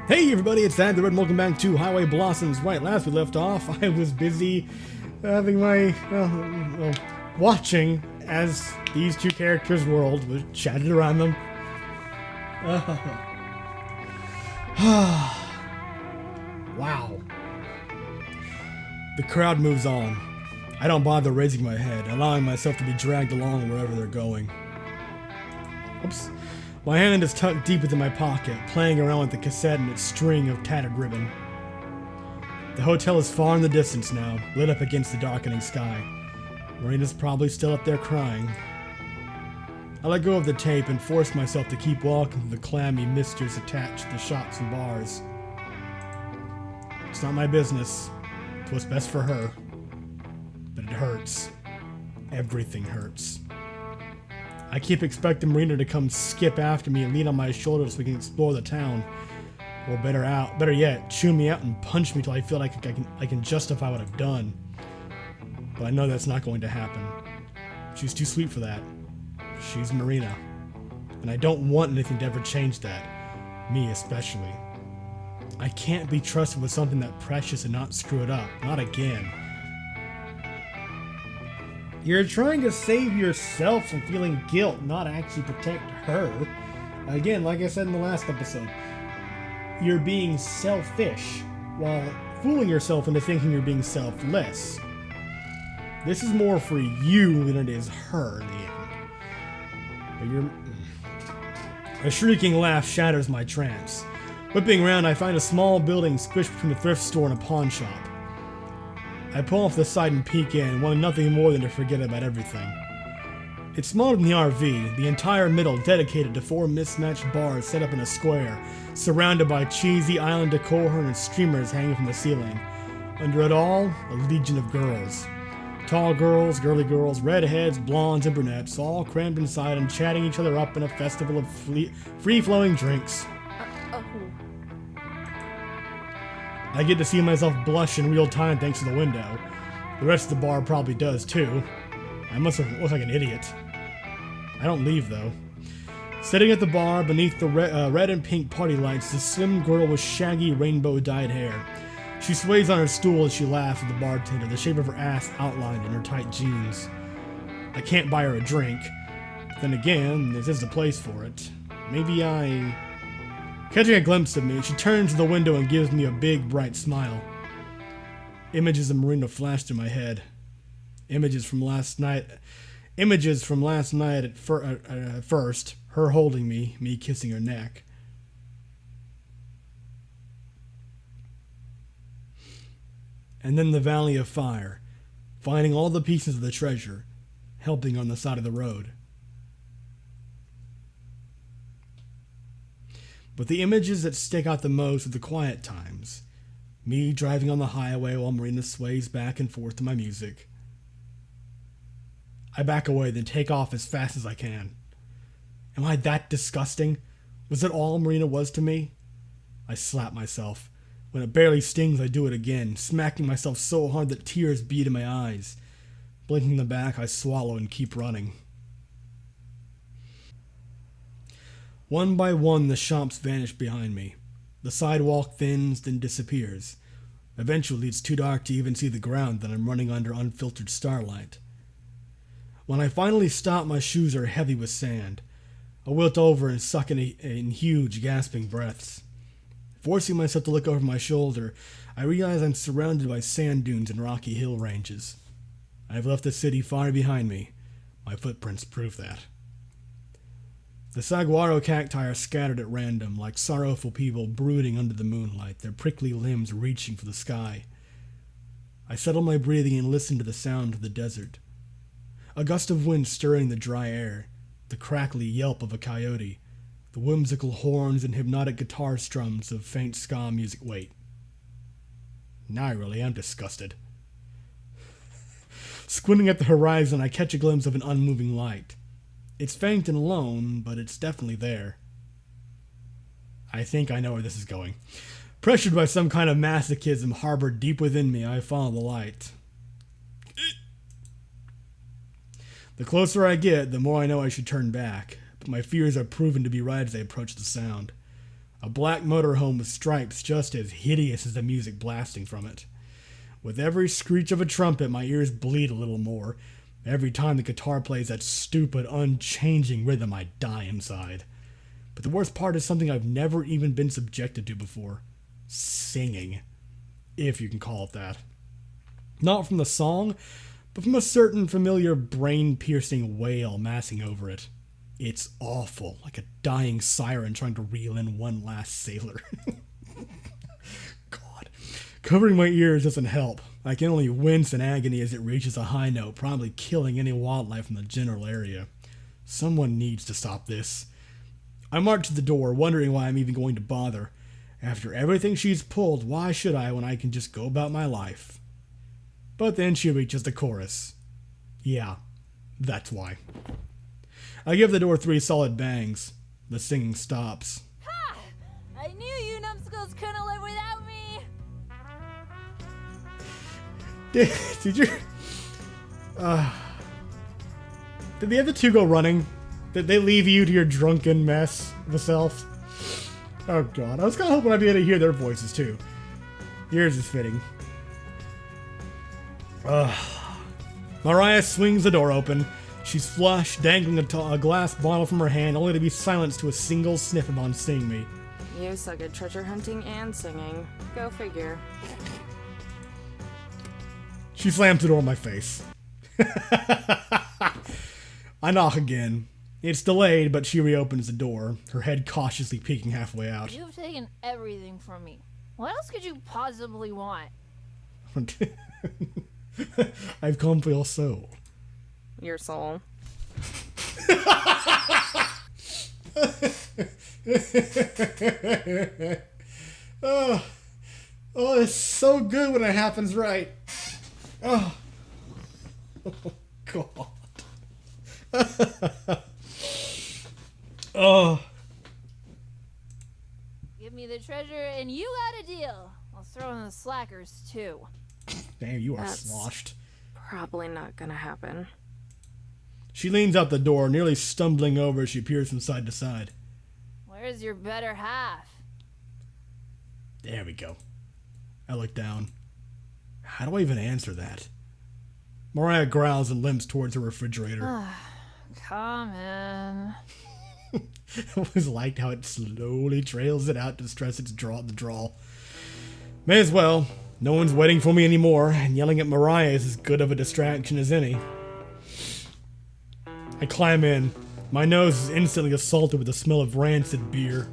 Hey everybody, it's Dad the Red, and welcome back to Highway Blossoms. Right, last we left off, I was busy having watching as these two characters' world was chatted around them. Wow. The crowd moves on. I don't bother raising my head, allowing myself to be dragged along wherever they're going. Oops. My hand is tucked deep within my pocket, playing around with the cassette and its string of tattered ribbon. The hotel is far in the distance now, lit up against the darkening sky. Marina's probably still up there crying. I let go of the tape and force myself to keep walking through the clammy misters attached to the shops and bars. It's not my business. It's what's best for her. But it hurts. Everything hurts. I keep expecting Marina to come skip after me and lean on my shoulder so we can explore the town. Or better yet, chew me out and punch me till I feel like I can justify what I've done. But I know that's not going to happen. She's too sweet for that. She's Marina. And I don't want anything to ever change that. Me especially. I can't be trusted with something that precious and not screw it up. Not again. You're trying to save yourself from feeling guilt, not actually protect her. Again, like I said in the last episode, you're being selfish while fooling yourself into thinking you're being selfless. This is more for you than it is her in the end. But a shrieking laugh shatters my trance. Whipping around, I find a small building squished between a thrift store and a pawn shop. I pull off the side and peek in, wanting nothing more than to forget about everything. It's smaller than the RV, the entire middle dedicated to 4 mismatched bars set up in a square, surrounded by cheesy island decor and streamers hanging from the ceiling. Under it all, a legion of girls. Tall girls, girly girls, redheads, blondes, and brunettes, all crammed inside and chatting each other up in a festival of free-flowing drinks. I get to see myself blush in real time thanks to the window. The rest of the bar probably does too. I must have looked like an idiot. I don't leave though. Sitting at the bar beneath the red and pink party lights, the slim girl with shaggy rainbow-dyed hair. She sways on her stool as she laughs at the bartender, the shape of her ass outlined in her tight jeans. I can't buy her a drink. But then again, this is the place for it. Maybe Catching a glimpse of me, she turns to the window and gives me a big, bright smile. Images of Marina flash through my head. Images from last night at first, her holding me kissing her neck. And then the Valley of Fire, finding all the pieces of the treasure, helping on the side of the road. But the images that stick out the most are the quiet times. Me driving on the highway while Marina sways back and forth to my music. I back away, then take off as fast as I can. Am I that disgusting? Was it all Marina was to me? I slap myself. When it barely stings, I do it again, smacking myself so hard that tears bead in my eyes. Blinking them back, I swallow and keep running. One by one, the shops vanish behind me. The sidewalk thins, then disappears. Eventually, it's too dark to even see the ground that I'm running under unfiltered starlight. When I finally stop, my shoes are heavy with sand. I wilt over and suck in huge, gasping breaths. Forcing myself to look over my shoulder, I realize I'm surrounded by sand dunes and rocky hill ranges. I've left the city far behind me. My footprints prove that. The saguaro cacti are scattered at random, like sorrowful people brooding under the moonlight, their prickly limbs reaching for the sky. I settle my breathing and listen to the sound of the desert. A gust of wind stirring the dry air, the crackly yelp of a coyote, the whimsical horns and hypnotic guitar strums of faint ska music. Wait. Now I really am disgusted. Squinting at the horizon, I catch a glimpse of an unmoving light. It's faint and lone, but it's definitely there. I think I know where this is going. Pressured by some kind of masochism harbored deep within me, I follow the light. The closer I get, the more I know I should turn back, but my fears are proven to be right as I approach the sound. A black motorhome with stripes just as hideous as the music blasting from it. With every screech of a trumpet, my ears bleed a little more. Every time the guitar plays that stupid, unchanging rhythm, I die inside. But the worst part is something I've never even been subjected to before. Singing. If you can call it that. Not from the song, but from a certain familiar brain-piercing wail massing over it. It's awful, like a dying siren trying to reel in one last sailor. God. Covering my ears doesn't help. I can only wince in agony as it reaches a high note, probably killing any wildlife in the general area. Someone needs to stop this. I march to the door, wondering why I'm even going to bother. After everything she's pulled, why should I when I can just go about my life? But then she reaches the chorus. Yeah, that's why. I give the door 3 solid bangs. The singing stops. Ha! I knew you numbskulls couldn't live without me! Did you... Did the other two go running? Did they leave you to your drunken mess of a self? Oh god, I was kind of hoping I'd be able to hear their voices too. Yours is fitting. Mariah swings the door open. She's flushed, dangling a glass bottle from her hand, only to be silenced to a single sniff upon seeing me. You suck at treasure hunting and singing. Go figure. She slams the door in my face. I knock again. It's delayed, but she reopens the door, her head cautiously peeking halfway out. You've taken everything from me. What else could you possibly want? I've come for your soul. Your soul. Oh, it's so good when it happens right. Oh, God. Oh. Give me the treasure and you got a deal. I'll throw in the slackers too. Damn, you are That's sloshed. Probably not gonna happen. She leans out the door, nearly stumbling over as she peers from side to side. Where's your better half? There we go. I look down. How do I even answer that? Mariah growls and limps towards her refrigerator. Come in. I always liked how it slowly trails it out to stress its the drawl. May as well. No one's waiting for me anymore, and yelling at Mariah is as good of a distraction as any. I climb in. My nose is instantly assaulted with the smell of rancid beer.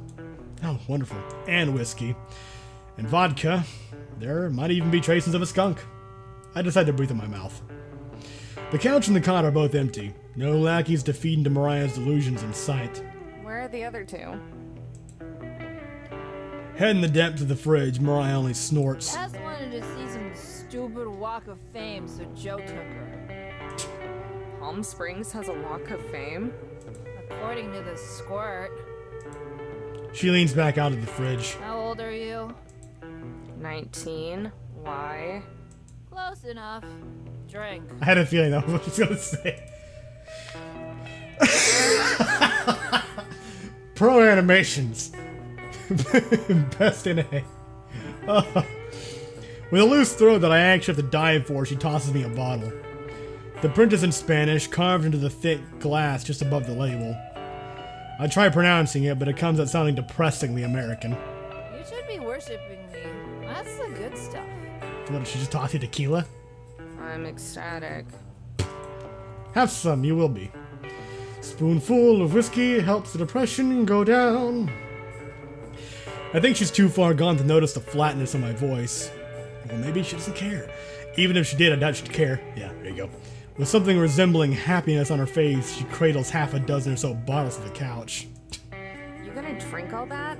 Oh, wonderful. And whiskey. And vodka. There might even be traces of a skunk. I decide to breathe in my mouth. The couch and the cot are both empty. No lackeys to feed into Mariah's delusions in sight. Where are the other two? Head in the depths of the fridge, Mariah only snorts. Tess wanted to see some stupid Walk of Fame, so Joe took her. Palm Springs has a Walk of Fame? According to the squirt. She leans back out of the fridge. How old are you? 19. Why? Close enough. Drink. I had a feeling that was what she was going to say. Pro animations. Best in A. With a loose throat that I actually have to dive for, she tosses me a bottle. The print is in Spanish, carved into the thick glass just above the label. I try pronouncing it, but it comes out sounding depressingly American. You should be worshipping me. That's the good stuff. What, did she just toss you tequila? I'm ecstatic. Have some, you will be. Spoonful of whiskey helps the depression go down. I think she's too far gone to notice the flatness of my voice. Well, maybe she doesn't care. Even if she did, I doubt she'd care. Yeah, there you go. With something resembling happiness on her face, she cradles half a dozen or so bottles to the couch. You gonna drink all that?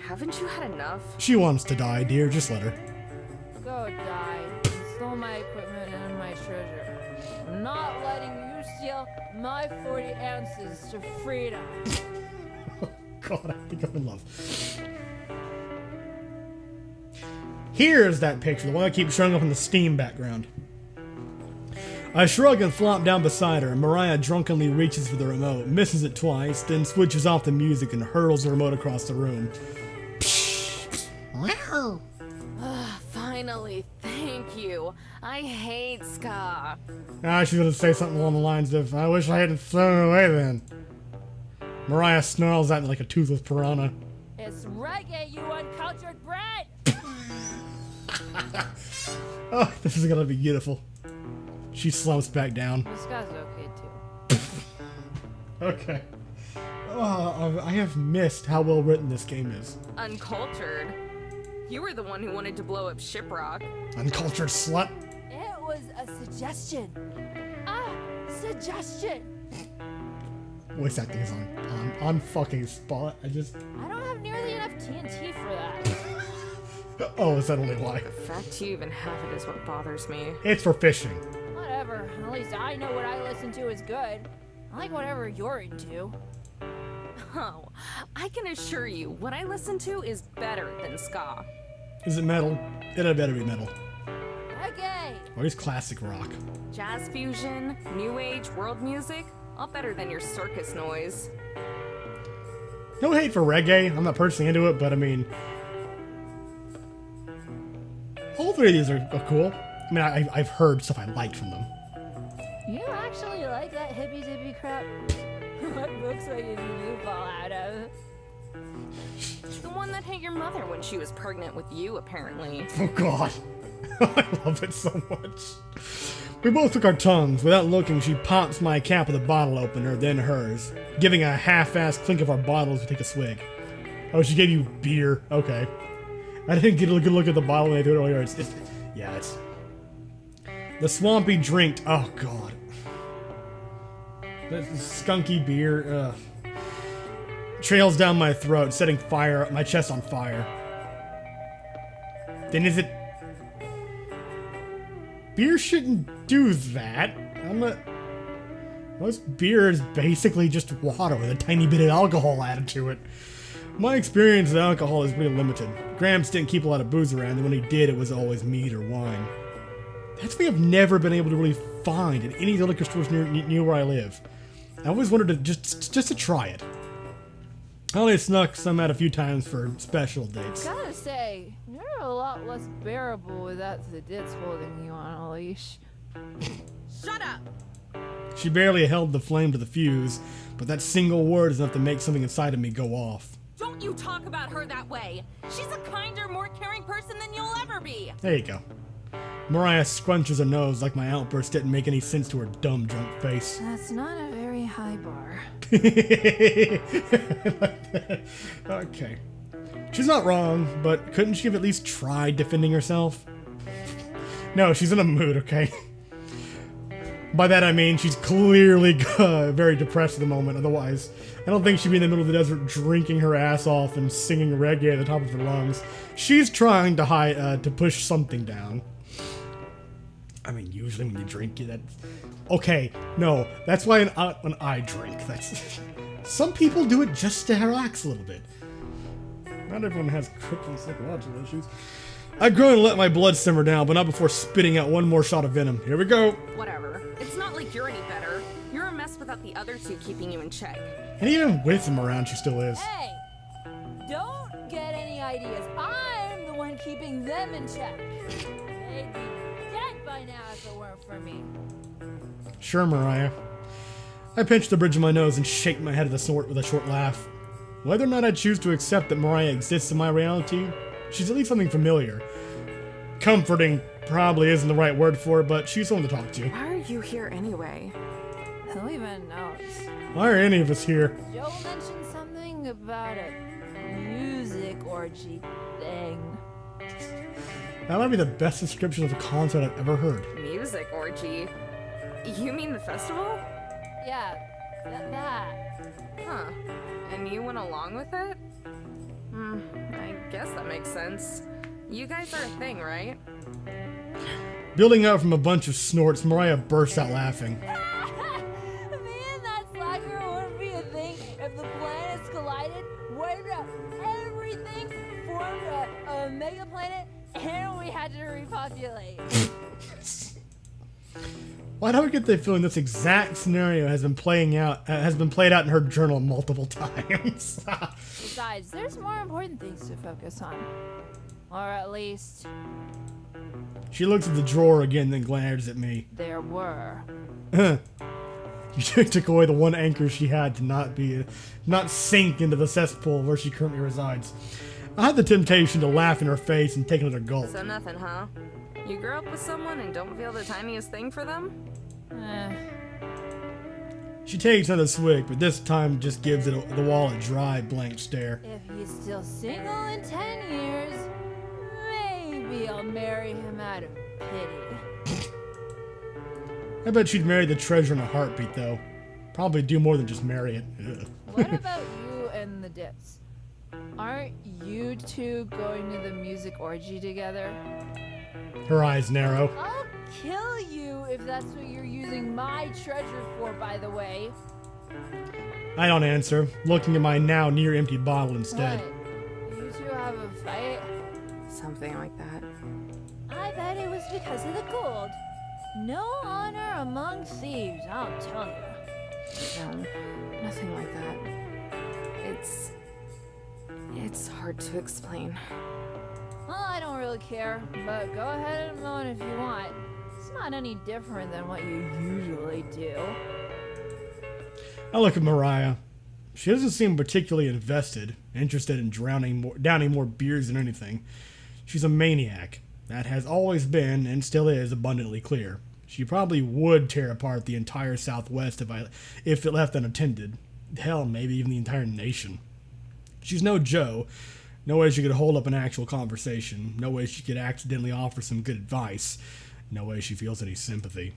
Haven't you had enough? She wants to die, dear. Just let her. Go die. You stole my equipment and my treasure. I'm not letting you steal my 40 ounces to freedom. Oh, God, I think I'm in love. Here's that picture, the one that keeps showing up in the Steam background. I shrug and flop down beside her, and Mariah drunkenly reaches for the remote, misses it twice, then switches off the music and hurls the remote across the room. Finally, thank you. I hate ska. Ah, she's gonna say something along the lines of, I wish I hadn't thrown it away then. Mariah snarls at me like a toothless piranha. It's reggae, you uncultured brat! Oh, this is gonna be beautiful. She slumps back down. This guy's okay too. Okay. Oh, I have missed how well written this game is. Uncultured? You were the one who wanted to blow up Shiprock. Uncultured slut. It was a suggestion. Ah, suggestion! Voice acting is on fucking spot. I don't have nearly enough TNT for that. Oh, is that only why? The fact you even have it is what bothers me. It's for fishing. Whatever, at least I know what I listen to is good. I like whatever you're into. Oh, I can assure you, what I listen to is better than ska. Is it metal? It had better be metal. Reggae! Or is classic rock? Jazz fusion, new age, world music, all better than your circus noise. No hate for reggae. I'm not personally into it, but I mean, all three of these are cool. I mean, I've heard stuff I liked from them. You actually like that hippie dippy crap? What books did you fall out of? The one that hit your mother when she was pregnant with you, apparently. Oh god. I love it so much. We both took our tongues. Without looking, she pops my cap with a bottle opener, then hers, giving a half-assed clink of our bottles to take a swig. Oh, she gave you beer. Okay. I didn't get a good look at the bottle when I threw it earlier. It's the swampy drink. Oh god. This skunky beer. Ugh. Trails down my throat, setting my chest on fire. Then is it... Beer shouldn't do that. Most beer is basically just water with a tiny bit of alcohol added to it. My experience with alcohol is pretty limited. Gramps didn't keep a lot of booze around, and when he did, it was always mead or wine. That's something I've never been able to really find in any of the liquor stores near where I live. I always wanted to just to try it. I only snuck some out a few times for special dates. Gotta say, you're a lot less bearable without the dits holding you on a leash. Shut up! She barely held the flame to the fuse, but that single word is enough to make something inside of me go off. Don't you talk about her that way! She's a kinder, more caring person than you'll ever be! There you go. Mariah scrunches her nose like my outburst didn't make any sense to her dumb, drunk face. That's not a very high bar. Okay. She's not wrong, but couldn't she have at least tried defending herself? No, she's in a mood, okay? By that I mean she's clearly very depressed at the moment, otherwise I don't think she'd be in the middle of the desert drinking her ass off and singing reggae at the top of her lungs. She's trying to push something down. I mean, usually when you drink, okay, no, that's why when I drink, that's... Some people do it just to relax a little bit. Not everyone has crippling psychological issues. I groan and let my blood simmer down, but not before spitting out one more shot of venom. Here we go. Whatever. It's not like you're any better. You're a mess without the other two keeping you in check. And even with him around, she still is. Hey! Don't get any ideas. I'm the one keeping them in check. They'd be dead by now if it weren't for me. Sure, Mariah. I pinch the bridge of my nose and shake my head with a short laugh. Whether or not I choose to accept that Mariah exists in my reality, she's at least something familiar. Comforting probably isn't the right word for it, but she's someone to talk to. Why are you here anyway? Who even knows? Why are any of us here? Joe mentioned something about a music orgy thing. That might be the best description of a concert I've ever heard. Music orgy? You mean the festival? Yeah, that. Huh. And you went along with it? I guess that makes sense. You guys are a thing, right? Building up from a bunch of snorts, Mariah bursts out laughing. Me and that slacker wouldn't be a thing if the planets collided, wiped out everything, formed a mega planet, and we had to repopulate. Why do I get the feeling this exact scenario has been played out in her journal multiple times? Besides, there's more important things to focus on. Or at least, She looks at the drawer again, then glares at me. there were. You took away the one anchor she had to not sink into the cesspool where she currently resides. I had the temptation to laugh in her face and take another gulp. So nothing, huh? You grew up with someone and don't feel the tiniest thing for them? Eh, She takes another swig, but this time just gives the wall a dry, blank stare. if he's still single in 10 years, maybe I'll marry him out of pity. I bet she'd marry the treasure in a heartbeat, though. Probably do more than just marry it. Ugh. What about you and the Dips? Aren't you two going to the music orgy together? Her eyes narrow. I'll kill you if that's what you're using my treasure for, by the way. I don't answer, looking at my now near empty bottle instead. What? You two have a fight? Something like that. I bet it was because of the gold. No honor among thieves, I'll tell you. No, nothing like that. It's hard to explain. Well, I don't really care, but go ahead and moan if you want. It's not any different than what you usually do. I look at Mariah. She doesn't seem particularly interested in downing more beers than anything. She's a maniac. That has always been, and still is, abundantly clear. She probably would tear apart the entire Southwest if it left unattended. Hell, maybe even the entire nation. She's no Joe. No way she could hold up an actual conversation. No way she could accidentally offer some good advice. No way she feels any sympathy.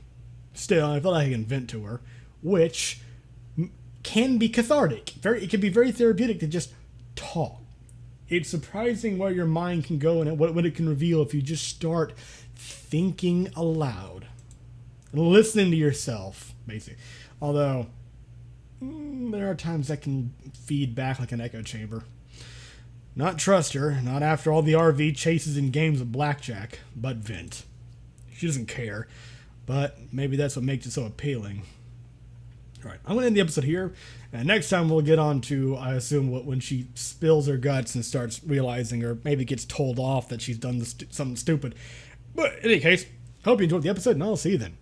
Still, I feel like I can vent to her, which can be cathartic. It can be very therapeutic to just talk. It's surprising where your mind can go and what it can reveal if you just start thinking aloud. And listening to yourself, basically. Although, there are times that can feed back like an echo chamber. Not trust her, not after all the RV chases and games of blackjack, but vent. She doesn't care, but maybe that's what makes it so appealing. Alright, I'm going to end the episode here, and next time we'll get on to, I assume, when she spills her guts and starts realizing, or maybe gets told off that she's done something stupid. But in any case, hope you enjoyed the episode, and I'll see you then.